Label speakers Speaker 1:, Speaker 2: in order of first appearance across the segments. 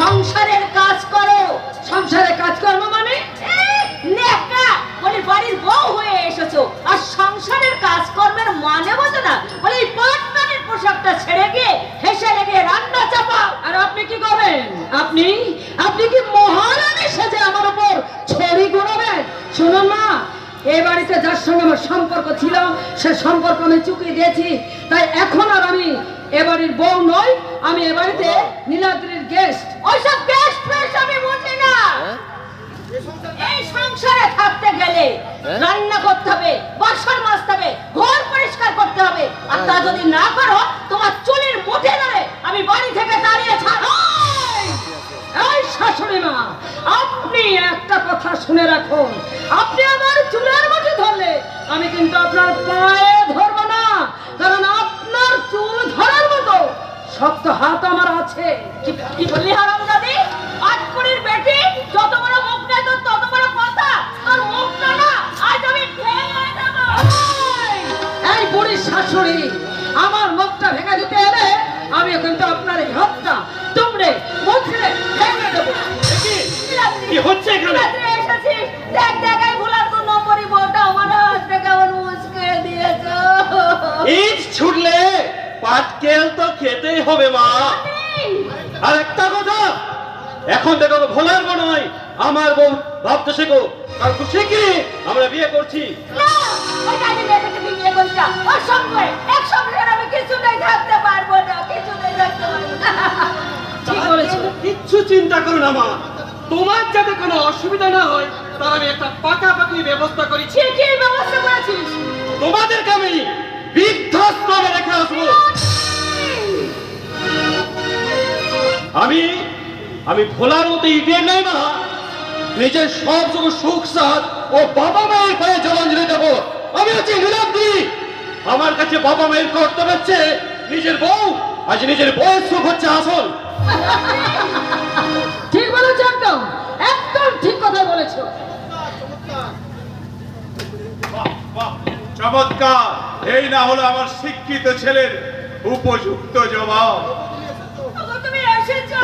Speaker 1: সংসারের কাজ করো।
Speaker 2: সংসারে কাজকর্ম মানে?
Speaker 1: নেকা বলে বাড়ির বউ হয়ে এসেছো আর সংসারের কাজকর্মের মানে বোঝো না? বলে এই পাটনানের পোশাকটা ছেড়ে গিয়ে হেসে লেগে রান্না চাপাও।
Speaker 2: আর আপনি কি করবেন? আপনি আপনি কি মহারানী সেজে আমার উপর ছড়ি ঘোরাবেন? শুনুন মা, এই বাড়িতে যার সঙ্গে আমার সম্পর্ক ছিল সে সম্পর্ক আমি চুকিয়ে দিয়েছি। তাই এখন আর আমি এ বাড়ির বউ নই, আমি এ বাড়িতে নীলাদ্রির গেস্ট।
Speaker 1: ওইসব গেস্ট ফ্রেশ আমি বুঝি না। এই সংসারে থাকতে গেলে রান্না করতে হবে, বাসন মাজতে হবে, ঘর পরিষ্কার করতে হবে। আর তা যদি না করো তোমার চুলের মুঠে ধরে আমি বাড়ি থেকে দাঁড়িয়ে ছাড়ো।
Speaker 2: এই শাশুড়ি মা, আপনি একটা কথা শুনে রাখুন, আপনি আমার চুলের মুঠি ধরলে আমি কিন্তু আপনার পায়ে ধরবো না, কারণ আপনার চুল ধরার মতো শক্ত হাত আমার আছে।
Speaker 1: কি বললি হারামজাদি? আটকুড়ির বেটি, যত বড় মুখ নেই তোর তত বড় কথা। আর মুখটা না আজ আমি ভেঙে দেবো।
Speaker 2: এই বুড়ি শাশুড়ি, আমার মুখটা ভেঙে দিতে এলে আমি কিন্তু আপনার এই হাতটা তুমড়ে মুখে ভেঙে দেবো।
Speaker 3: কি হচ্ছে এখানে?
Speaker 1: রাত্রে এসেছিস, দেখ দেখ এই ভুলার তো নম্বরই বউটা আমার হাতটা কেমন মুচকে দিয়েছো।
Speaker 3: ইট ছুটলে পাটকেল তো খেতেই হবে মা। আর একটা কথা, এখন দেখো ভোলার বউ নয়, আমার বউ ভাবতে শেখো। আর খুশি কি আমরা বিয়ে করছি?
Speaker 1: না, ওই কাজে মেয়েটাকে বিয়ে করিস না। ওর সঙ্গে এক সংসারে আমি কিছুতেই থাকতে পারবো না, কিছুতেই থাকতে পারবো না।
Speaker 2: ঠিক বলেছো।
Speaker 3: কিচ্ছু চিন্তা করো না মা, তোমার যাতে কোনো অসুবিধা না হয় তার আমি একটা পাকাপাকি ব্যবস্থা করেছি।
Speaker 1: কি ব্যবস্থা করেছিস?
Speaker 3: তোমাদেরকে আমি বৃদ্ধাশ্রমে রেখে আসবো। আমি ভোলার মতো ইডিয়েট নাই মা, নিজের সবটুকু সুখ সাথ ও বাবা মায়ের পায়ে জলাঞ্জলি দেবো। আমি হচ্ছি নীলাদ্রি, আমার কাছে বাবা মায়ের কর্তব্য হচ্ছে নিজের বউ, আজ নিজের বউয়ের সুখ হচ্ছে আসল।
Speaker 2: ঠিক বলেছো, একদম একদম ঠিক কথা বলেছো।
Speaker 4: চমৎকার! এই না হলো আমার শিক্ষিত ছেলের উপযুক্ত জবাব।
Speaker 1: তখন তুমি এসেছো,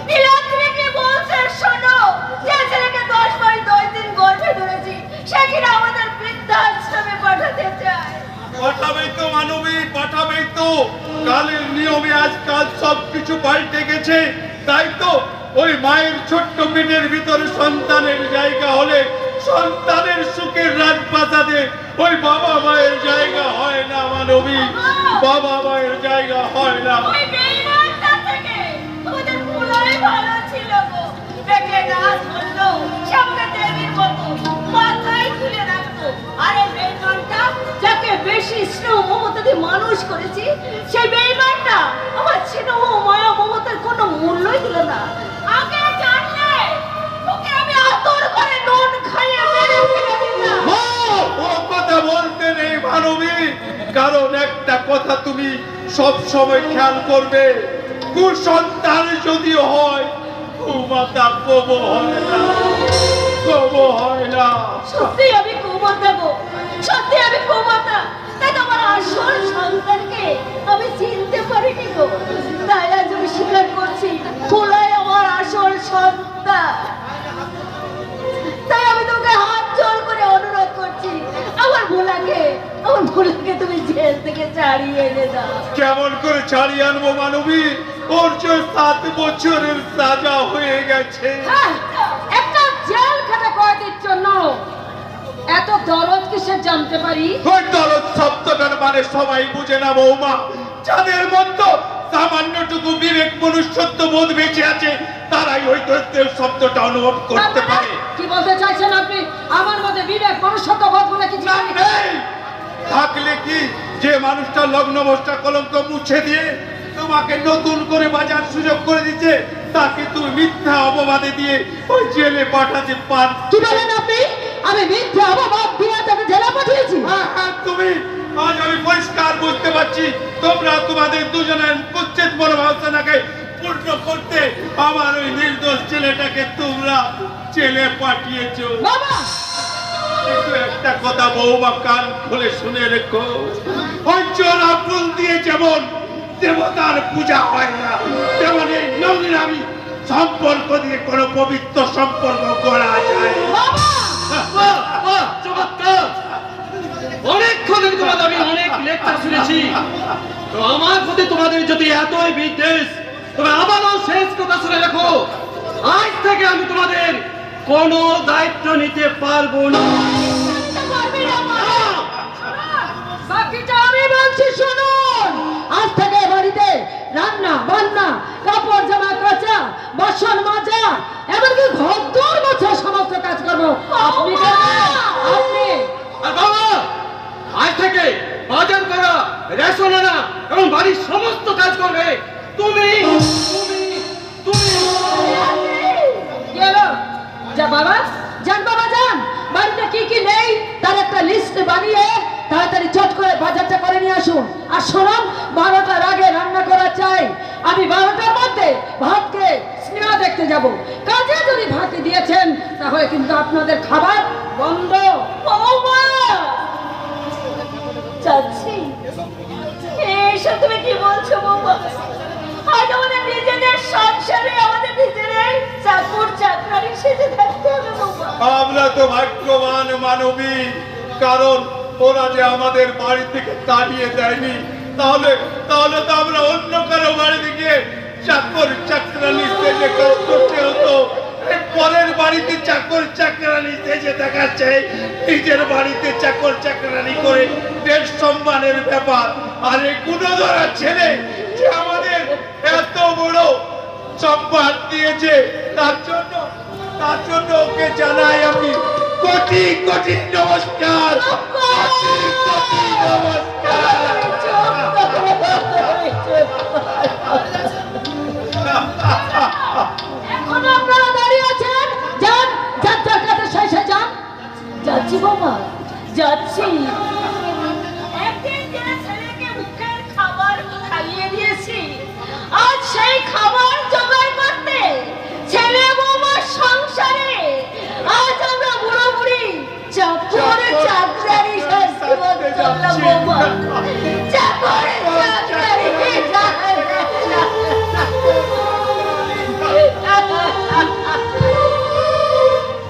Speaker 1: নীলাদ্রিকে বলছে শোনো, যে ছেলেকে 10 মাস 10 দিন গর্ভে ধরেছি সে কিনা আমাদের বৃদ্ধাশ্রমে পাঠাতে চায়।
Speaker 4: পাঠাবেই তো মানবী, পাঠাবেই তো। কালের নিয়মে আজকাল সবকিছু পাল্টে গেছে। তাই তো ওই মায়ের ছোট্ট পেটের ভিতরে সন্তানের জায়গা হলে সন্তানের সুখের রাজপ্রাসাদে ওই বাবা মায়ের জায়গা হয় না মানবী, বাবা মায়ের জায়গা হয় না।
Speaker 1: ওই বেঈমানটা থেকে তোমাদের পুরাই ভালো ছিল গো। পেটে না ধরলো, সামনে দেবীর মতো মাথায় তুলে রাখতো। আর এই বেঈমানটা যাকে বেশি স্নেহ মমতা দিয়ে মানুষ করেছি, সেই বেঈমানটা আমার স্নেহ মায়া মমতার কোনো মূল্যই দিল না। আগে জানলে তোকে আমি আতর করে নুন খাইয়ে মেরে ফেলে দিতাম।
Speaker 4: মা, ও কথা বলতে নেই মানবী, কারণ একটা কথা তুমি সব সময় খেয়াল করবে, কুসন্তান যদি হয় কুমাতা কব হয় না, কব হয় না।
Speaker 1: সত্যি আমি কুমাতা গো, সত্যি আমি কুমাতা। তাই তোমার আসল সন্তানকে আমি চিনতে পারিনি গো। তাই আজ আমি স্বীকার করছি ফুলাই আমার আসল সন্তান। তাই আমি তোকে হাত জোর করে অনুরোধ করছি, আমার ভোলাকে তুমি জেল থেকে ছাড়িয়ে এনে দাও।
Speaker 4: কেমন করে ছাড়িয়ে আনবো মানবী? ওর যে 7 বছরের সাজা হয়ে গেছে।
Speaker 2: হ্যাঁ, একটা জেল খাটা কয়েদির জন্য এত দরদ কিসের জানতে পারি?
Speaker 4: ওই দরদ শব্দটার মানে সবাই বুঝে না বৌমা। যাদের মধ্যে সামান্যটুকু বিবেক মনুষ্যত্ব বোধ বেঁচে আছে তারাই ওই দরদের শব্দটা অনুভব করতে পারে।
Speaker 2: কি বলতে চাইছেন আপনি? আমার মধ্যে বিবেক মনুষ্যত্ব বোধ বলে কিছু
Speaker 4: না,
Speaker 2: নেই।
Speaker 4: নেই। থাকলে কি যে মানুষটা লগ্ন মোষ্টা কলঙ্ক মুছে দিয়ে তোমাকে নতুন করে বাজার সুযোগ করে দিচ্ছে, তাকে তুমি মিথ্যা অপবাদে দিয়ে ওই জেলে পাঠাতে পার।
Speaker 2: কি বলেন আপনি? আমি মিথ্যা অপবাদ দিয়ে তাকে জেলে পাঠিয়েছি?
Speaker 4: হ্যাঁ, তুমি আজ আমি পরিষ্কার বুঝতে পারছি তোমরা তোমাদের দুজনের কুচ্ছেদ মনোবাসনাকে পূর্ণ করতে আমার ওই নির্দোষ ছেলেটাকে তোমরা জেলে পাঠিয়েছো।
Speaker 2: বাবা,
Speaker 4: কিন্তু একটা কথা বৌমা কান খুলে শুনে রেখো, ওই জোড়া ফুল দিয়ে যেমন দেবতার পূজা হয় না, তেমন এই নোংরামি সম্পর্ক দিয়ে কোনো পবিত্র সম্পর্ক করা যায়?
Speaker 2: বাবা
Speaker 3: বাহ, বাহ, চমৎকার! অনেকক্ষণ ধরে তোমাদের আমি অনেক লেকচার শুনেছি। তো আমার প্রতি তোমাদের যদি এতই বিদ্বেষ, তবে আবারও শেষ কথা শুনে রাখো, আজ থেকে আমি তোমাদের কোনো দায়িত্ব নিতে পারবো না।
Speaker 2: পারবি না মা। বাকিটা আমি বলছি শুনুন। আজ থেকে এ বাড়িতে রান্না বান্না, কাপড় জামা কাচা, বাসন মাজা, এমনকি ঘর দোর মোছা সমস্ত কাজ করবো আপনি করবেন। আপনি
Speaker 3: আর বাবা, আজ থেকে বাজার করা, রেশন আনা এবং বাড়ির সমস্ত কাজ করবে তুমি তুমি তুমি
Speaker 2: কি হলো? যা বাবা, যান বাবা যান, বাড়িতে কি কি নেই তার একটা লিস্ট বানিয়ে তাড়াতাড়ি চট করে বাজারটা করে নিয়ে আসুন। আর শুনুন, 12টার আগে রান্না করা চাই। আমি 12টার মধ্যে ভাতকে সিনেমা দেখতে যাব। কাজে যদি ভাত দিয়েছেন তাহলে কিন্তু আপনাদের খাবার বন্ধ।
Speaker 1: বৌমা চাচ্ছি, এসব তুমি কি বলছো বৌমা? আজ আমাদের নিজেদের সংসারে আমাদের নিজেদের চাকর চাকরানি সেজে থাকতে হবে বৌমা।
Speaker 4: আমরা তো ভাগ্যবান মানবী, কারণ ওরা যে আমাদের বাড়ি থেকে তাড়িয়ে দেয়নি। তাহলে তাহলে তো আমরা অন্য কারো বাড়িতে গিয়ে চাকর চাকরানি সেজে কাজ করতে হতো। এই পরের বাড়িতে চাকর চাকরানি সেজে দেখাচ্ছে, নিজের বাড়িতে চাকর চাকরানি করে দেশ সম্মানের ব্যাপার। আর এই গুণধরা ছেলে যে আমাদের এত বড় সম্মান দিয়েছে, তার জন্য ওকে জানাই আমি কোটি কোটি নমস্কার, কোটি কোটি নমস্কার।
Speaker 2: এখন আপনারা দাঁড়িয়ে আছেন, যান যাত্রার কাছে শেষে যান।
Speaker 1: যাচ্ছি বৌমা, যাচ্ছি। একদিন যে ছেলেকে মুখের খাবার খাইয়ে দিয়েছি, আজ সেই খাবার জোগাড় করতে ছেলে বৌমার সংসারে আজ আমরা বুড়ো বুড়ি চাকরে চাকরানি শাস্তি চললাম বৌমা। চাকরে চাকরানি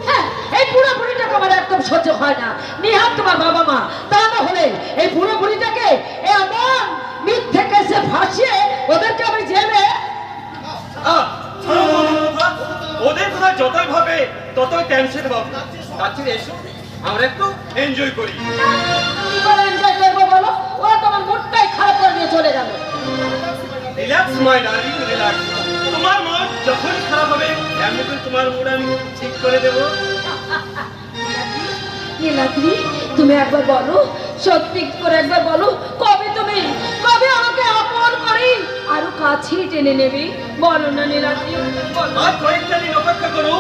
Speaker 2: হ্যাঁ, এই বুড়ো বুড়িটাকে আমার একদম সহ্য হয় না। নিহাত তোমার বাবা মা, তা না হলে এই বুড়ো বুড়িটাকে এমন মিথ্যে কেসে ফাঁসিয়ে ওদেরকে আমি জেলে
Speaker 3: আহ, ওদের কথা যতই ভাবে ততই টেনশন পাবো। তার চেয়ে এসো আমরা একটু এনজয় করি।
Speaker 2: কি করে এনজয় করবো বলো? ওরা তো আমার মুডটাই খারাপ করে দিয়ে চলে গেল।
Speaker 3: Relax my darling, relax. তোমার মন যখন খারাপ হবে এমনি করে তোমার মুড আমি ঠিক করে দেবো।
Speaker 2: নীলাদ্রি, তুমি একবার বলো, সত্যি করে একবার বলো, কবে আমাকে আপন করে আরো কাছে টেনে নেবে? বলো না নীলাদ্রি, বলো।
Speaker 3: আর কয়েকটা দিন অপেক্ষা করো,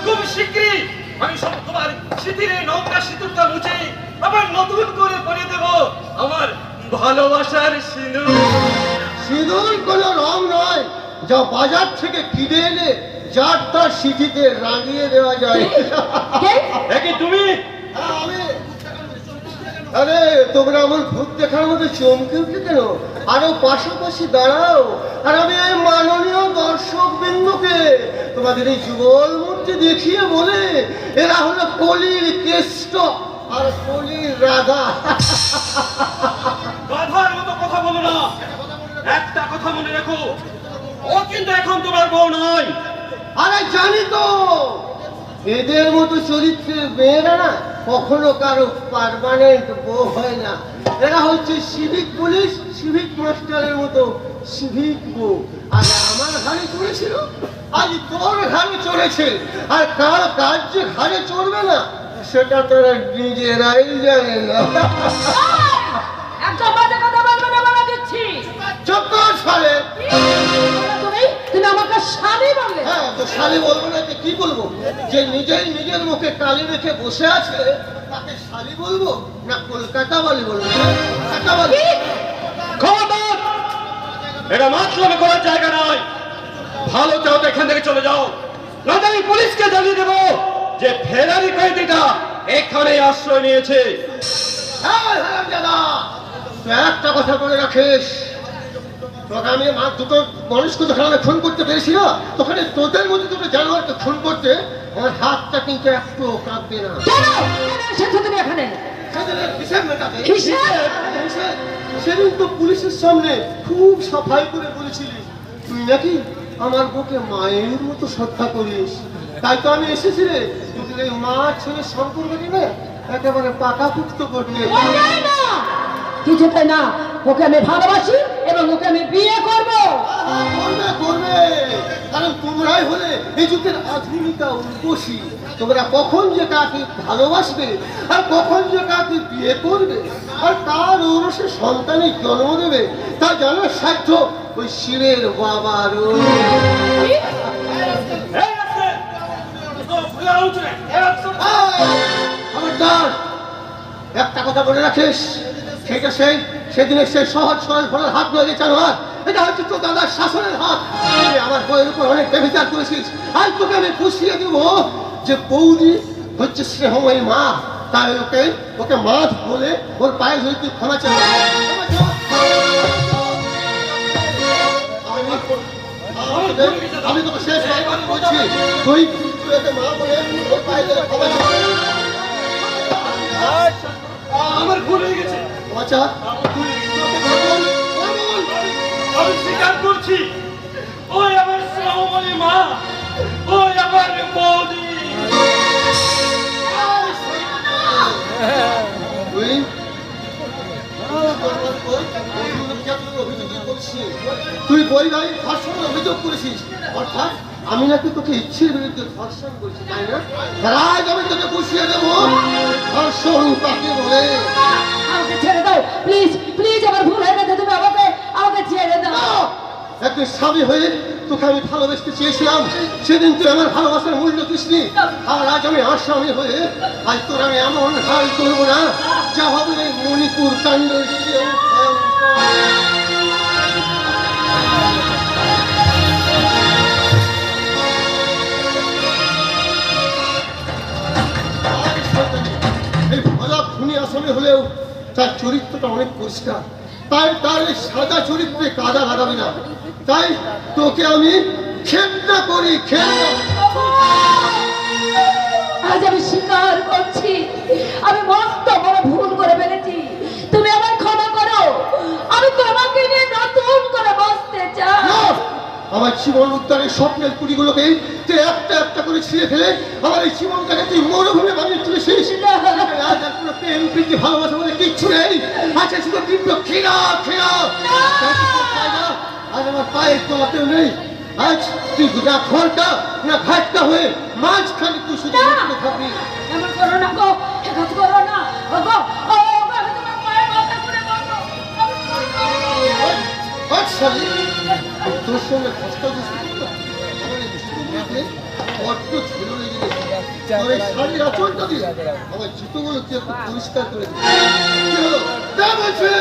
Speaker 3: খুব শীঘ্রই আমি সব তোমার স্মৃতির এই নৌকা সিঁদুরটা মুছে আবার নতুন করে পরিয়ে দেব আমার ভালোবাসার সিঁদুর।
Speaker 5: সিঁদুর কোনো রং নয়, যা বাজার থেকে কিনে এনে যার তার সিঁথিতে রাঙিয়ে দেওয়া যায়।
Speaker 2: কে?
Speaker 3: দেখি তুমি
Speaker 5: হ্যাঁ, আরে তোমরা আমার ভূত দেখার মতো চমকে উঠলে কেন? আরো পাশাপাশি দাঁড়াও, আর আমি এই মাননীয় দর্শক বিন্দুকে তোমাদের এই যুগল মূর্তি দেখিয়ে বলে এরা হলো কলির কেষ্ট আর কলির রাধা।
Speaker 3: গাধার মতো কথা বলো না। একটা কথা মনে রেখো, ও কিন্তু এখন তোমার বউ নয়।
Speaker 5: আরে জানি তো, এদের মতো চরিত্রের মেয়েরা না কখনো কারো পার্মানেন্ট বউ হয় না। এরা হচ্ছে সিভিক পুলিশ, সিভিক মাস্টারের মতো সিভিক বউ। আগে আমার ঘাড়ে চড়েছিল, আজ তোর ঘাড়ে চড়েছে। আর কার কাজ যে ঘাড়ে চড়বে না সেটা তোরা নিজেরাই জানে না।
Speaker 2: একটা বাজে কথা বলবে না, বলে দিচ্ছি।
Speaker 5: চুপ কর শালে।
Speaker 2: তুমি আমাকে স্বামী বললে?
Speaker 5: হ্যাঁ, তো শালি বলবো না তো কি বলবো? যে নিজেই নিজের মুখে কালি রেখে বসে আছে তাকে শালি বলবো না কলকাতা বালি বলবো? কলকাতা বালি।
Speaker 3: খবরদার, এটা মাতলামি করার জায়গা নয়। ভালো চাও তো এখান থেকে চলে যাও, নয়তো আমি পুলিশকে জানিয়ে দেবো যে ফেরারি কয়েদিটা এখানে আশ্রয় নিয়েছে।
Speaker 5: হ্যাঁ হারামজাদা, তুই একটা কথা বলে রাখিস, তোকে আমি মা দুটো মানুষকে যখন আমি খুন করতে পেরেছি না, তখন এই তোদের মধ্যে দুটো জানোয়ারকে খুন করতে আমার হাতটা কিন্তু একটু কাঁপবে না।
Speaker 2: কেন এসেছো তুমি এখানে?
Speaker 5: সেদিনের হিসেব মেটাতে।
Speaker 2: হিসেব?
Speaker 5: সেদিন তো পুলিশের সামনে খুব সাফাই করে বলেছিলিস তুই নাকি আমার বুকে মায়ের মতো শ্রদ্ধা করিস, তাই তো আমি এসেছি রে তোদের এই মা ছেলের সম্পর্কটি না একেবারে পাকাপুক্ত করতে।
Speaker 2: ওটাই না, কিছুতে না। ওকে আমি ভালোবাসি এবং ওকে আমি বিয়ে করবো।
Speaker 5: করবে করবে, কারণ তোমরাই হলে এই যুগের আধুনিকা উর্বশী। তোমরা কখন যে কাকে ভালোবাসবে আর কখন যে কাকে বিয়ে করবে আর কার ঔরসে সন্তানের জন্ম দেবে তা জানার সাধ্য ওই শিবের বাবার। খবরদার, একটা কথা বলে রাখিস, সেটা সেদিনের সেই সহজ সরল ফলের হাত নয় জানোয়ার, এটা হচ্ছে তোর দাদার শাসনের হাত। তুই আমার বইয়ের উপর অনেক ব্যভিচার করেছিস, আজ তোকে আমি পুষিয়ে দেব যে বৌদি হচ্ছে স্নেহময়ী মা, তাই ওকে মাছ বলে ওর পায়ে ধরে তুই ক্ষমা চাই। আমি তোকে শেষ একবার বলছি, তুই ওকে মা বলে ওর পায়ে ধরে ক্ষমা চাই।
Speaker 4: আমার ভুল হয়ে গেছে,
Speaker 5: আচ্ছা
Speaker 4: আমি স্বীকার করছি, ওই আমার শ্রমণী মা, ওই আমার বৌদি।
Speaker 5: তুই বৈবাহিক ধর্ষণের অভিযোগ করেছিস, অর্থাৎ আমি নাকি তোকে ইচ্ছের বিরুদ্ধে ধর্ষণ করেছি, তাই না? আজ আমি তোকে বুঝিয়ে দেবো ধর্ষণ কাকে বলে।
Speaker 2: আমাকে ছেড়ে দাও প্লিজ, প্লিজ, আমার ভুল হয়ে গেছে, তুমি আমাকে ছেড়ে দাও।
Speaker 5: একজন স্বামী হয়ে তোকে আমি ভালোবাসতে চেয়েছিলাম, সেদিন তুই আমার ভালোবাসার মূল্য দিসনি, আর আজ আমি আসামি হয়ে আজ তোর আমি এমন হাল করবো না যা হবে এই মণিপুর কাণ্ডের চেয়েও ভয়ঙ্কর। এই ভোলা খুনি আসামি হলেও তার চরিত্রটা অনেক পরিষ্কার, তাই তার এই সাদা চরিত্রে কাদা লাগাবি না, তাই তোকে আমি ঘেন্না করি, ঘেন্না।
Speaker 2: আজ আমি স্বীকার করছি, আমি মস্ত বড় ভুল করে ফেলেছি, তুমি আমায় ক্ষমা করো। আমি তোমাকে নিয়ে নতুন করে বসতে চাই।
Speaker 5: না! আমার জীবন উদ্ধারের স্বপ্নের কুড়িগুলোকে তুই একটা একটা করে ছিঁড়ে ফেলে আমার এই জীবনটাকে তুই মরুভূমি বানিয়ে তুলেছিস। আজ আর কোনো প্রেম প্রীতি ভালোবাসা বলে কিচ্ছু নেই, আছে শুধু তীব্র ঘৃণা ঘৃণা। আজ আমার পায়ের তলাতেও নেই, আজ তুই না ঘরটা না ঘাটটা হয়ে মাঝখানে তুই শুধু থাকবি।
Speaker 2: এমন করো না গো, এ কাজ করো না গো, আমি তোমার পায়ে মাথা করে বলবো।
Speaker 5: আচ্ছা তোর সঙ্গে কষ্ট বুঝতে আমার এই দুষ্টুগুলোকে বড্ড ছিল লেগে গেছে। তোর এই শাড়ির আঁচলটা দিয়ে আমার জুতোগুলো তুই একটু পরিষ্কার করে দিবি। কি হলো? দে বলছি।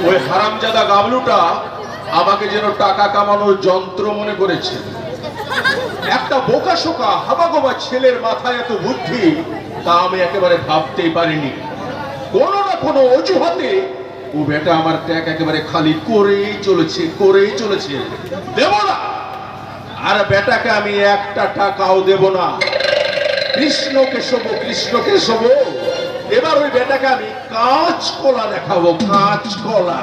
Speaker 3: ওই হারামজাদা গাবলুটা আমাকে যেন টাকা কামানোর যন্ত্র মনে করেছে। একটা বোকা শোকা হাবাগোবা ছেলের মাথায় এত বুদ্ধি তা আমি একেবারে ভাবতেই পারিনি। কোনো না কোনো অজুহাতে ও বেটা আমার ট্যাগ একেবারে খালি করেই চলেছে। দেব না, আর বেটাকে আমি একটা টাকাও দেব না। কৃষ্ণকে শোভ এবার ওই বেটাকে আমি কাঁচকলা দেখাবো, কাঁচকলা।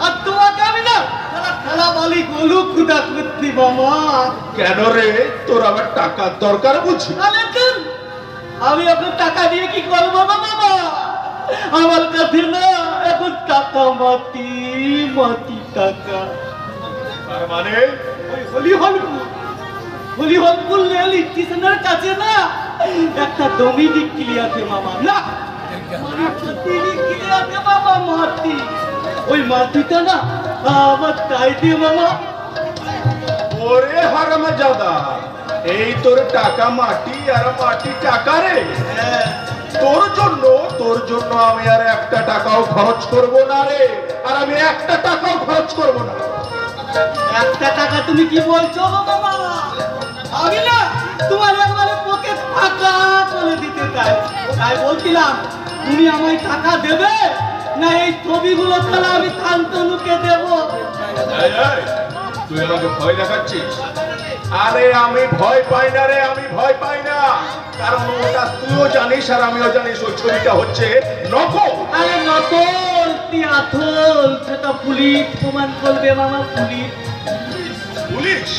Speaker 5: আর তোমাকে আমি না খেলা মালিক হলু খুদা করতে মামা।
Speaker 3: কেন রে, তোর আবার টাকার দরকার বুঝি?
Speaker 5: আমি আপনার টাকা দিয়ে কি করবো বাবা? আমার কাছে না এখন টাকা মাটি টাকা।
Speaker 3: তার মানে
Speaker 5: ওই হলিহলপুর রেল স্টেশনের কাছে না একটা জমি বিক্রি আছে মামা। না বিক্রি আছে বাবা, মাটি। ওই মাটিটা না আমার চাই দিয়ে মামা।
Speaker 3: ওরে হারামজাদা,
Speaker 4: এই তোর টাকা মাটি আর মাটি টাকা রে। তোর জন্য আমি আর একটা টাকাও খরচ করব না রে, আর আমি একটা টাকাও খরচ করব না।
Speaker 5: একটা টাকা তুমি কি বলছো গো বাবা? আমি না তোমার একবারে পকেট ফাঁকা করে দিতে চাই, তাই বলছিলাম তুমি আমায় টাকা দেবে না এই ছবিগুলো তাহলে আমি কান্তনুকে দেবো?
Speaker 4: এই, এই, তুই আমাকে ভয় দেখাচ্ছিস? আরে আমি ভয় পাই না রে, আমি ভয় পাই না, কারণ ওটা তুইও জানিস আর আমিও জানিস ওই ছবিটা হচ্ছে নকল।
Speaker 5: আরে নকল কি আথল সেটা পুলিশ প্রমাণ করবে মামা, পুলিশ।
Speaker 4: পুলিশ?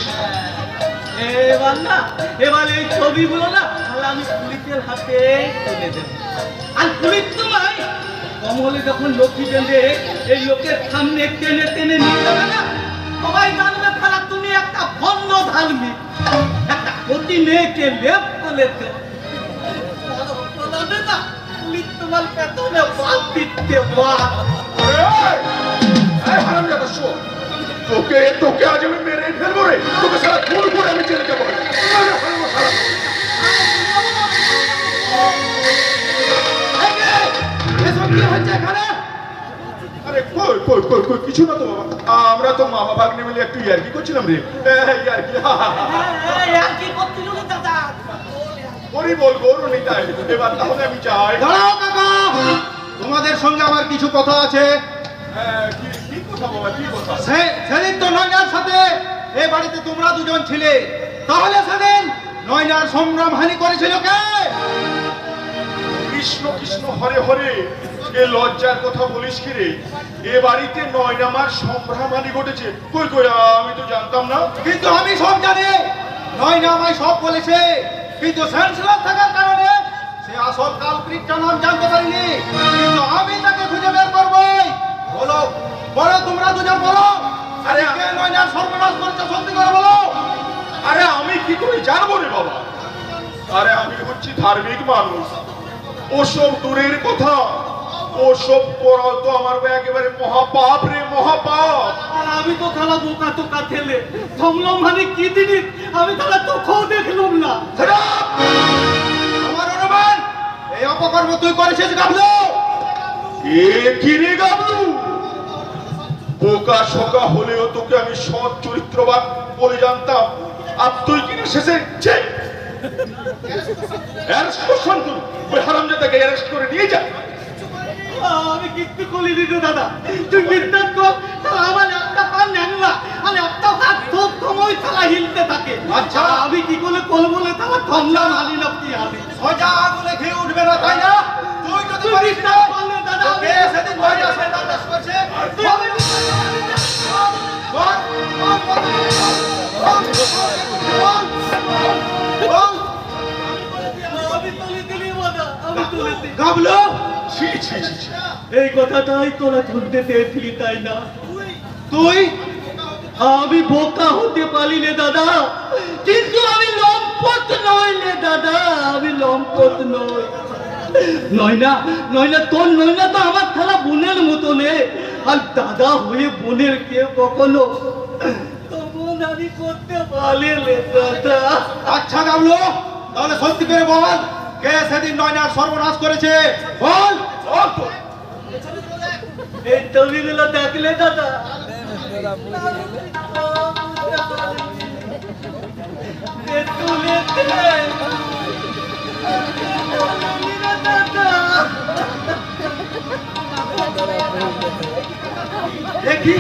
Speaker 5: এবার না, এবার এই ছবিগুলো না তাহলে আমি পুলিশের হাতে তুলে দেবো, আর পুলিশ তোমায় কমলে যখন লক্ষ্মী বেঁধে এই লোকের সামনে টেনে টেনে নিয়ে যাবে না, সবাই জানবে তাহলে তুমি একটা ভণ্ড ধার্মিক, একটা অতি মেয়েকে লেপ করেছো। না পুলিশ তোমার পেছনে বাদ দিতে বাদ।
Speaker 4: হারামজাদা শোন, তোকে আজ আমি মেরে ফেলবো রে, তোকে সারা খুন করে আমি জেলে যাবো। আরে কই কই কই কই কিছু না তো বাবা, আমরা তো মামা ভাগ্নে মিলে একটু ইয়ার্কি করছিলাম রে। ইয়ার্কি
Speaker 5: আর কি করছিল রে দাদা?
Speaker 4: করি বলবো রনিতাই, এবার তাহলে আমি যাই।
Speaker 3: দাঁড়াও কাকা, তোমাদের সঙ্গে আমার কিছু কথা আছে।
Speaker 4: কি কথা বাবা, কি কথা?
Speaker 3: সেদিন তো নয়নার সাথে এই বাড়িতে তোমরা দুজন ছিলে, তাহলে সেদিন নয়নার সংগ্রাম হানি করেছিল কে?
Speaker 4: কৃষ্ণ কৃষ্ণ হরে হরে, এ লজ্জার কথা বলিস কি রে? এ বাড়িতে নয়নামার সম্ভ্রমানি ঘটেছে। কই কই, আমি তো জানতাম না।
Speaker 3: কিন্তু আমি সব জানি, নয়না আমায় সব বলেছে, কিন্তু সেন্সলেস থাকার কারণে সে আসল কালপ্রিটটা নাম জানতে পারিনি, কিন্তু আমি তাকে খুঁজে বের করবই। বলো বলো, তোমরা দুজন বলো, আরে কে নয়নার সর্বনাশ করেছে, সত্যি করে বলো।
Speaker 4: আরে আমি কি করে জানবো রে বাবা? আরে আমি হচ্ছি ধার্মিক মানুষ, ওসব দূরের কথা, ওসব করা তো আমার একেবারে মহাপাপ রে, মহাপাপ।
Speaker 5: আর আমি তো খালা বোকা টোকা ঠেলে থামলাম, মানে কি জিনিস আমি তাহলে চোখেও দেখলাম না।
Speaker 3: আমার অনুমান এই অপকর্ম তুই করেছিস গাবলু।
Speaker 4: এ কি রে গাবলু? বোকা শোকা হলেও তোকে আমি সৎ চরিত্রবান বলে জানতাম, আর তুই কিনা শেষে অ্যারেস্ট করছেন? ওই হারামজাদাকে অ্যারেস্ট করে নিয়ে যা।
Speaker 5: আমি কিচ্ছু করিনি রে দাদা, তুই বিশ্বাস কর, তাহলে আমার একটা পা ন্যাংলা আর একটা হাত সব সময় তালা হিলতে থাকে।
Speaker 3: আচ্ছা।
Speaker 5: আমি কি করে করবো না, তাহলে থামলাম, হানি না কি হানি।
Speaker 3: সোজা আগুনে খেয়ে উঠবে না, তাই না? তুই যদি
Speaker 5: তুই
Speaker 3: পারিস না,
Speaker 5: বিশ্বাস করলে দাদা,
Speaker 3: কে সেদিন নয়না সর্বনাশ করেছে?
Speaker 5: তুই আমি বিশ্বাস করলি না?
Speaker 3: বল, বল, বল, বল, বল।
Speaker 5: আমি তুলে দিলি দাদা, আমি তুলে দিই।
Speaker 3: গাবলু,
Speaker 4: ছি ছি ছি ছি।
Speaker 5: এই কথাটাই তোরা শুনতে চেয়েছিলি তাই না?
Speaker 3: তুই
Speaker 5: আমি বোকা হতে পারি রে দাদা, কিন্তু আমি লম্পট নই রে দাদা, আমি লম্পট নই। নয়না নয়না তোর নয়না তো আমার থালা বোনের মতো নে, আর দাদা হয়ে বোনের কেউ কখনো তখন আমি করতে পারি রে দাদা।
Speaker 3: আচ্ছা গাবলু, তাহলে সত্যি করে বল, কে সেদিন নয়নার সর্বনাশ করেছে? বল, বল তো।
Speaker 5: এই ছবিগুলো দেখলে দাদা,
Speaker 3: দেখি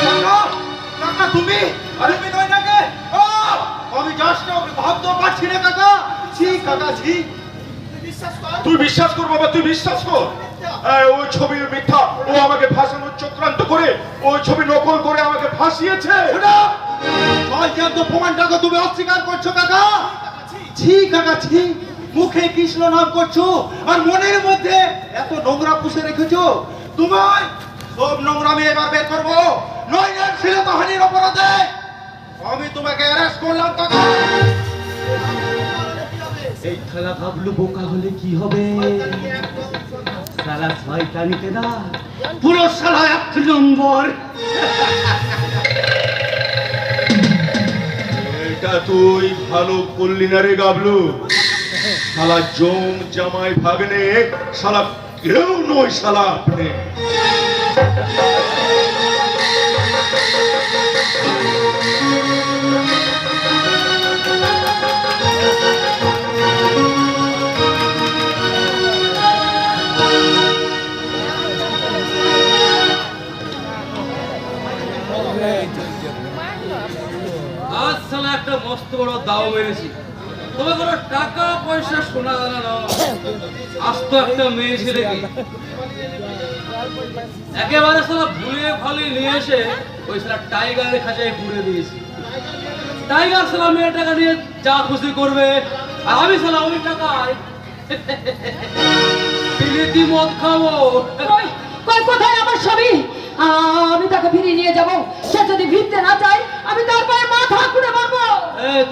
Speaker 3: কাকা, কাকা তুমি, আরে তুমি নয়নাকে, ও, আমি জাস্ট ভাবতে পারছি না কাকা। ছি কাকা, ছি।
Speaker 4: তুই বিশ্বাস কর বাবা, তুই বিশ্বাস কর। ওই ছবির মিথ্যা, ও আমাকে ফাঁসানোর চক্রান্ত করে ওই ছবি নকল করে আমাকে ফাঁসিয়েছে।
Speaker 3: জলজান্ত প্রমাণটাকে তুমি অস্বীকার করছো কাকা। ছি কাকা, ছি। মুখে কৃষ্ণ নাম করছো আর মনের মধ্যে এত নোংরা পুষে রেখেছো। তোমায় সব নোংরা আমি এবার বের করবো। নয়নার শ্লীলতাহানির অপরাধে আমি তোমাকে অ্যারেস্ট করলাম কাকা।
Speaker 5: এই খেলা ভাবলু বোকা হলে কি হবে? সারা শয়তানিতে না, পুরো সারা 1 নম্বর।
Speaker 4: এটা তুই ভালো করলি না রে গাবলু। শালা জম জামাই ভাগ্নে, শালা কেউ নয় শালা আপনি।
Speaker 3: আজ শালা একটা মস্ত বড় দাও মেরেছি। তবে কোনো টাকা পয়সা সোনা দানা নাও, আস্ত একটা মেয়ে ছেলেকে একেবারে শালা ভুলিয়ে ফালিয়ে নিয়ে এসে ওই শালা টাইগারের খাঁচায় পুড়ে দিয়েছি। টাইগার শালা মেয়েটাকে নিয়ে যা খুশি করবে, আর আমি শালা ওই টাকায় বিলিতি মদ খাবো।
Speaker 2: কই কই কোথায় আমার স্বামী? আমি তাকে ফিরিয়ে নিয়ে যাব। সে যদি ভিড়তে না চায় আমি তার পায়ে মাথা খুঁড়ে মারবো।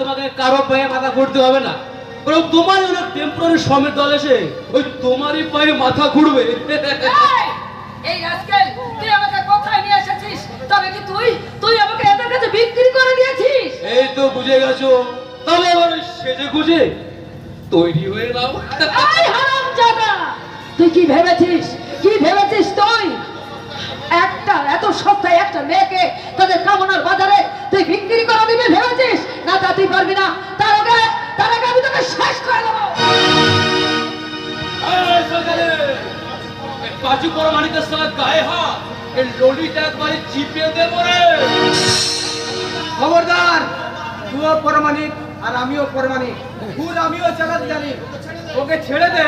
Speaker 3: তোমাকে কারো পায়ে মাথা ঘুরতে হবে না, বরং তোমার অনেক টেম্পোরারি শ্রমের দল এসে ওই তোমারই পায়ে মাথা ঘুরবে।
Speaker 2: এই আজকাল তুই আমাকে কোথায় নিয়ে এসেছিস? তবে কি তুই আমাকে এদের কাছে বিক্রি করে দিয়েছিস?
Speaker 3: এই তো বুঝে গেছো, তাহলে এবার ওই সেজে গুজে তৈরি হয়ে নাও।
Speaker 2: এই হারামজাদা, তুই কি ভেবেছিস তুই একটা এত সস্তায় একটা মেয়েকে তাদের কামনার বাজারে তুই বিক্রি করে দিবি ভেবেছিস? না, তা তুই পারবি না। তার আগে আমি তোকে শেষ করে দেবো।
Speaker 3: এই সকালে এই কাজু পড়া মানিকের সাথে গায়ে হাত, এই ললিটা একবারে চিপিয়ে দেবো রে।
Speaker 5: খবরদার, তুইও পরমাণিক আর আমিও পরমাণিক। ভুল আমিও চালাতে জানি। ওকে ছেড়ে দে,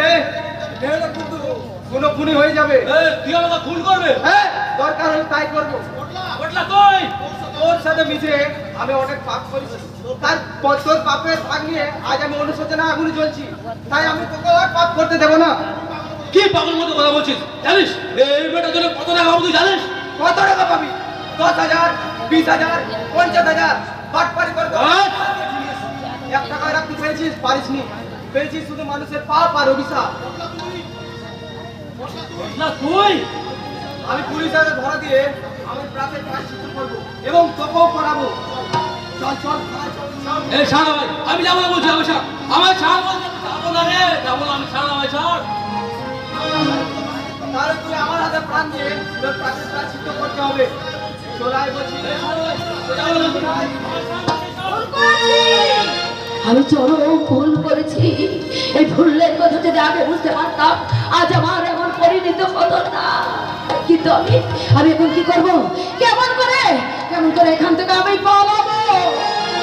Speaker 5: দেহটা কিন্তু কোনো খুনি হয়ে যাবে।
Speaker 3: তুই আমাকে খুন করবে?
Speaker 5: হ্যাঁ, দরকার হলে তাই করবো।
Speaker 3: বটলা কই?
Speaker 5: তোর সাথে মিশে আমি অনেক পাপ করেছি। তোর পাপের ভাগ নিয়ে আজ আমি অনুশোচনা আগুনে জ্বলছি। তাই আমি তোকে আর পাপ করতে দেবো না।
Speaker 3: কি পাগল মতো কথা বলছিস? জানিস এই মেয়েটার জন্য কত টাকা পাবো তুই জানিস?
Speaker 5: কত টাকা পাবি? 10,000, 20,000, 50,000 বাটপারি করে দেবো। 1 টাকায় রাখতে পেরেছিস? পারিসনি। পেয়েছিস শুধু মানুষের পাপ আর অভিশাপ।
Speaker 3: না তুই
Speaker 5: আমি পুলিশের ধরা দিয়ে আমি প্রাণের প্রায়শ্চিত্ত করবো এবং তোকেও করাবো। চল চল চল।
Speaker 3: এই ছাড় ভাই, আমি যাবো না বলছি, আমি ছাড়, আমার ছাড় বলছি, যাবো না রে, যাবো না, আমি ছাড়, আমি ছাড়।
Speaker 5: তাহলে তুই আমার হাতে প্রাণ দিয়ে তোর প্রাণের প্রায়শ্চিত্ত করতে হবে। চলাই বলছি।
Speaker 2: আমি চরম ভুল করেছি। এই ভুলের কথা যদি আগে বুঝতে পারতাম আজ আমার এমন পরিণত হতো না। কিন্তু আমি এখন কি করব? কেমন করে এখান থেকে আমি পালাবো?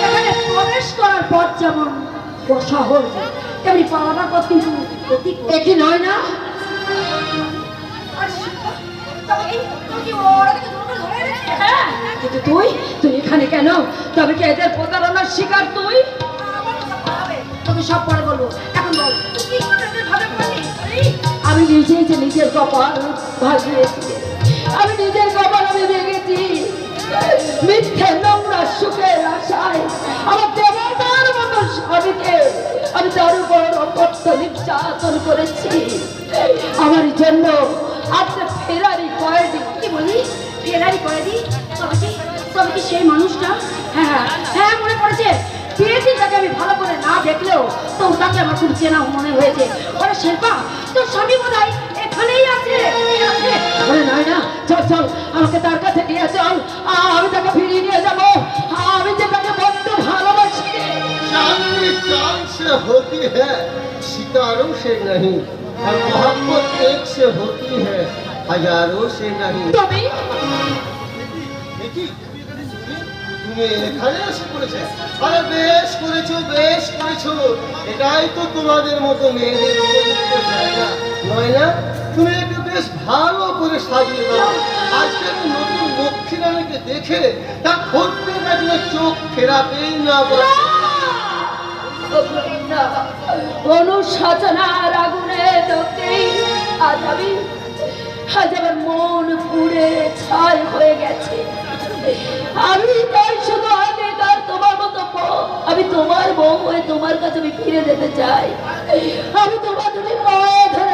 Speaker 2: এখানে প্রবেশ করার পথ যেমন সহজ, তেমনি পালাবার পথ কিন্তু একই নয় না। হ্যাঁ, কিন্তু তুই এখানে কেন? তবে কি এদের প্রতারণার শিকার তুই? তোকে সব পরে বলবো, এখন বল আমি নিজেই যে নিজের কপাল ভাগিয়েছি। আমি নিজের কপাল আমি ভেঙেছি। মিথ্যে নোংরা সুখের আশায় আমার দেবতার মতো স্বামীকে আমি তার উপর অকথ্য নির্যাতন করেছি। আমার জন্য আপনার ফেরারি কয়েদি। কি বলি? ফেরারি কয়েদি? তবে কি সেই মানুষটা? হ্যাঁ মনে পড়েছে। পেয়েছি তাকে আমি ভালো করে না দেখলেও তো তাকে আমার খুব চেনা মনে হয়েছে। ওরে শেরপা, তোর স্বামী বোধহয় এখানেই আছে। ওরে না, চল আমাকে তার কাছে নিয়ে চল। আমি তাকে ফিরিয়ে নিয়ে যাবো। আমি যে তাকে বড্ড ভালোবাসি।
Speaker 5: चांदनी चांद से होती है, सितारों से नहीं, और मोहब्बत एक से होती है, हजारों से नहीं।
Speaker 2: তুমি
Speaker 5: তুমি এখানে এসে পড়েছে? আরে বেশ করেছো। এটাই তো তোমাদের মতো মেয়েদের উপযুক্ত জায়গা, নয় না? তুমি একটু বেশ ভালো করে সাজিয়ে দাও। আজকাল নতুন লক্ষ্মী রানীকে দেখে তা খোঁজতে গেছিল চোখ ফেরাতেই না বলে।
Speaker 2: অনুশোচনার আগুনে দগ্ধেই আজ আমার মন পুড়ে ছাই হয়ে গেছে। আমি তাই শুধু তোমার মতো আমি তোমার বউ হয়ে তোমার কাছে আমি ফিরে যেতে চাই। আমি তোমার দুটি পায়ে ধরে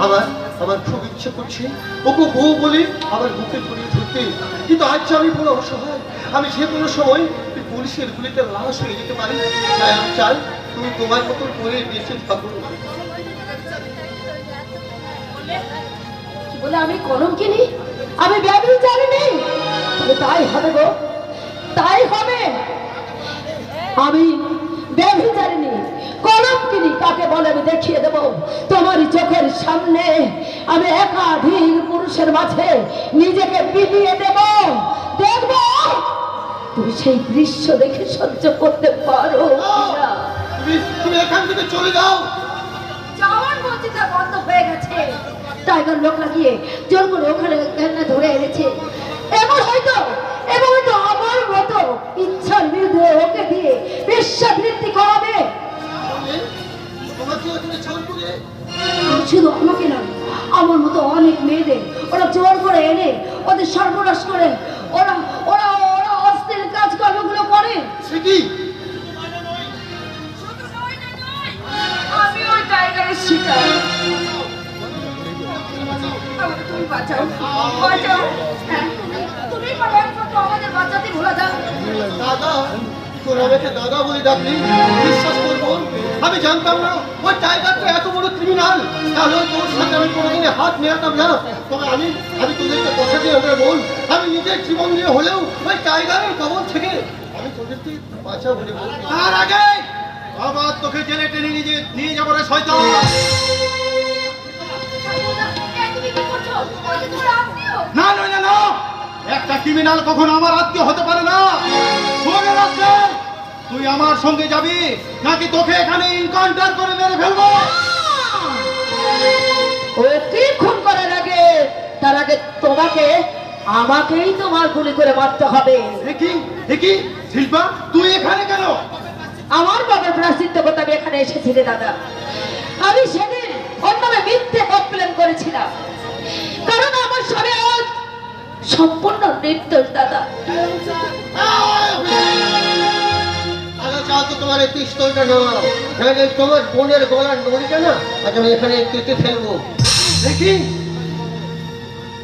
Speaker 5: আমার আমার খুব ইচ্ছে করছে ওকে বউ বলে আমার বুকে জড়িয়ে ধরতে, কিন্তু আজ যে আমি বড় অসহায়, আমি যে কোনো সময় এই পুলিশের গুলিতে লাশ হয়ে যেতে পারি। তাই আমি চাই তুমি তোমার মতন করে বেঁচে থাকো।
Speaker 2: কি বলে আমি কলঙ্কিনী, আমি ব্যভিচারিণী? তবে তাই হবে গো, তাই হবে। আমি ব্যভিচারিণী কলঙ্কিনী কাকে বলে আমি দেখিয়ে দেব। তোমারই চোখের সামনে আমি একাধিক পুরুষের মাঝে নিজেকে বিলিয়ে দেব। দেখব তুমি সেই দৃশ্য দেখে সহ্য করতে পারো কিনা।
Speaker 5: তুমি এখান থেকে চলে যাও।
Speaker 2: যাওয়ার গতিটা বন্ধ হয়ে গেছে। টাইগার লোক লাগিয়ে জোর করে ওখানে ধরে এনেছে। এবার হয়তো আমার মতো ইচ্ছার বিরুদ্ধে ওকে দিয়ে বেশ্যাবৃত্তি করাবে। শুধু আমাকে নয়, আমার মতো অনেক মেয়েদের ওরা জোর করে এনে ওদের সর্বনাশ করে ওরা ওরা ওরা অস্থির কাজকর্মগুলো করে।
Speaker 5: সে কি?
Speaker 1: আমি ওই টাইগারের শিকার। আমাকে তুমি বাঁচাও, বাঁচাও। হ্যাঁ, তুমি পারো একমাত্র আমাদের বাঁচাতে ভোলা যাও।
Speaker 5: দাদা, তোর আমাকে দাদা বলে ডাকলি, বিশ্বাস করবো? আমি জানতাম না ওই টাইগারটা এত বড় ক্রিমিনাল। তাহলে তোর সাথে আমি কোনোদিনে হাত মেলাতাম না। তবে আমি তোদেরকে কথা দিয়ে আমরা বল, আমি নিজের জীবন দিয়ে হলেও ওই টাইগারের কবল থেকে আমি তোদেরকে বাঁচাবো বলে বল। তার আগে আবার তোকে জেলে টেনে নিয়ে যাবো রে শয়তান।
Speaker 1: তুমি কি করছো? ওই যে তোমার আত্মীয়।
Speaker 5: না না না না, একটা ক্রিমিনাল কখনো আমার আত্মীয় হতে পারে না। মনে রাখবে, তুই আমার সঙ্গে যাবি নাকি তোকে এখানে এনকাউন্টার করে মেরে ফেলবো?
Speaker 2: ওকে খুন করার আগে, তার আগে তোমাকে আমাকেই তোমার গুলি করে মারতে হবে।
Speaker 5: দেখি শিল্পা, তুই এখানে কেন?
Speaker 2: আমার বাবার প্রাশ্চিত্য করতে আমি এখানে এসেছি রে দাদা। আমি সেদিন অন্যভাবে মিথ্যে কমপ্লেন করেছিলাম, কারণ আমার স্বামী আজ সম্পূর্ণ নির্দোষ দাদা।
Speaker 5: তোমার এই পিস্তলটা নাও, তোমার বোনের গলার নড়িটা না আজ আমি এখানে কেটে ফেলবো। দেখি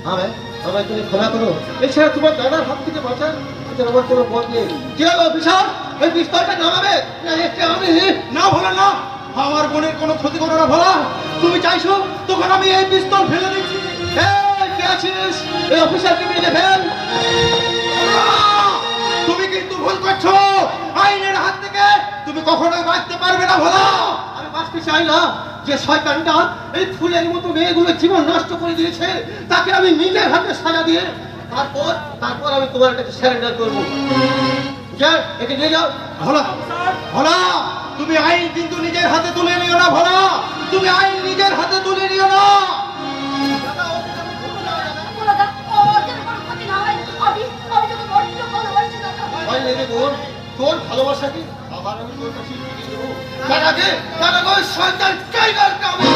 Speaker 5: আমায় তুমি ক্ষমা করো, এছাড়া তোমার দাদার হাত থেকে বাঁচার আমার কোনো পথ নেই। কি হলো অফিসার, এই পিস্তলটা নামাবে না? আমি না ভোলা না, আমার বোনের কোনো ক্ষতি করো না ভোলা। তুমি চাইছো তখন আমি এই পিস্তল ফেলে দিচ্ছি। কে আছিস? এই অফিসারকে মেরে ফেল। তুমি কিন্তু ভুল করছো, আইনের হাত থেকে তুমি কখনোই বাঁচতে পারবে না ভোলা। আমি বাঁচতে চাই না। যে শয়তানটা এই ফুলের মতো মেয়েগুলোর জীবন নষ্ট করে দিয়েছে, তাকে আমি নিজের হাতে সাজা দিয়ে তারপর আমি তোমার কাছে সারেন্ডার করবো। একে নিয়ে যাও। ভোলা ভোলা, তুমি আইন কিন্তু নিজের হাতে তুলে নিও না ভোলা, তুমি আইন নিজের হাতে তুলে নিও না।
Speaker 1: ভোলা যাও, ওর যেন কোনো ক্ষতি না হয়। আমি তোকে বড্ড ভালোবাসি দাদা।
Speaker 5: ভয় নেই রে বোন, তোর ভালোবাসা কি আবার আমি তোর কাছে ফিরে দেবো। তার আগে ওই শয়তান টাইগারকে আমি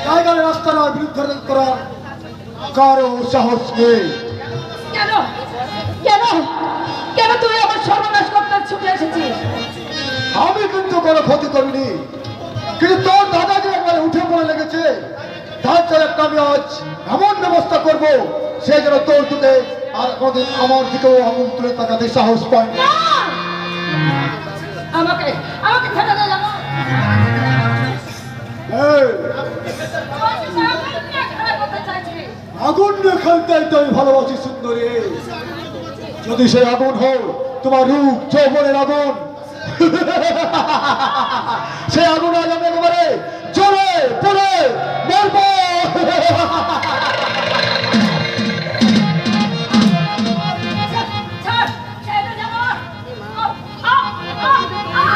Speaker 6: টাইগারের রাস্তার বিরুদ্ধে করার কারো সাহস নেই।
Speaker 2: কেন কেন কেন তুই আমার সর্বনাশ করতে ছুটে এসেছিস?
Speaker 6: আমি কিন্তু কোনো ক্ষতি করিনি, কিন্তু তোর দাদা যে একবারে উঠে পড়ে লেগেছে, তার জন্য একটা আমি আজ এমন ব্যবস্থা করবো সে যেন তোর দিকে আর কোনদিন আমার দিকেও আঙুল তুলে তাকাতে সাহস পায় না।
Speaker 2: আমাকে আমাকে ছেড়ে দে জানো।
Speaker 6: এই, আগুন নিয়ে খেলতে তো আমি ভালোবাসি সুন্দরী। যদি সেই আগুন হোক তোমার রূপ যৌবনের আগুন, সেই আগুন আজ আমি একেবারে জোরে পড়ে মারবো।